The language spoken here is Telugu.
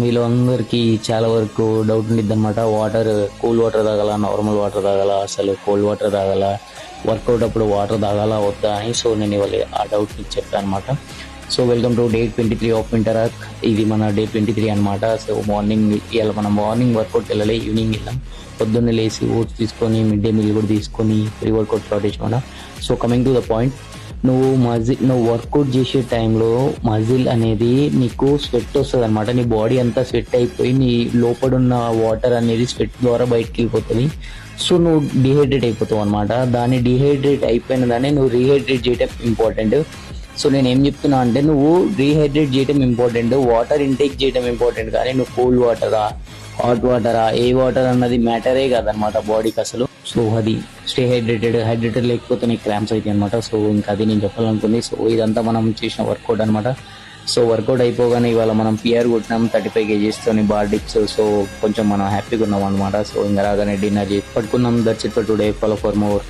మీలో అందరికీ చాలా వరకు డౌట్ ఉండిద్ది అనమాట. కూల్ వాటర్ తాగాల, నార్మల్ వాటర్ తాగాల, అసలు కోల్డ్ వాటర్ తాగాల, వర్కౌట్ అప్పుడు వాటర్ తాగాల వద్దా అని. సో నేను ఇవాళ ఆ డౌట్ మీకు చెప్పాను అనమాట. So welcome to day 23 of winter arc. ఇది మన డే 23 అనమాట. సో ఇవాళ మనం మార్నింగ్ వర్కౌట్ వెళ్ళాలి, ఈవినింగ్ వెళ్ళాం. పొద్దున్నే లేచి ఓట్స్ తీసుకొని మిడ్ డే మీల్ కూడా తీసుకొని ప్రీ వర్కౌట్ స్టార్ట్ చేసాం. So coming to the point, నువ్వు వర్కౌట్ చేసే టైంలో మజిల్ అనేది నీకు స్వెట్ వస్తుంది అనమాట. నీ బాడీ అంతా స్వెట్ అయిపోయి నీ లోపడున్న వాటర్ అనేది స్వెట్ ద్వారా బయటకు వెళ్ళిపోతుంది. సో నువ్వు డిహైడ్రేట్ అయిపోతావు అనమాట. దాన్ని డిహైడ్రేట్ అయిపోయిన దాన్ని నువ్వు రీహైడ్రేట్ చేయడం ఇంపార్టెంట్. సో నేను ఏం చెప్తున్నా అంటే, నువ్వు రీహైడ్రేట్ చేయడం ఇంపార్టెంట్, వాటర్ ఇంటేక్ చేయడం ఇంపార్టెంట్. కానీ నువ్వు కోల్డ్ వాటరా, హాట్ వాటరా, ఏ వాటర్ అన్నది మ్యాటరే కాదనమాట బాడీకి అసలు. సో అది స్టే హైడ్రేటెడ్ లేకపోతే నీకు క్రాంప్స్ అవుతాయి అనమాట. సో ఇంకా అది నేను చెప్పాలనుకుంది. సో ఇదంతా మనం చేసిన వర్కౌట్ అనమాట. సో వర్కౌట్ అయిపోగానే ఇవాళ మనం పిఆర్ కొట్టినాం 35 kgs తోని బార్ డిప్స్. సో కొంచెం మనం హ్యాపీగా ఉన్నాం అనమాట. సో ఇంకా రాగానే డిన్నర్ చేసి పట్టుకున్నాం. That's it for today. Follow for more.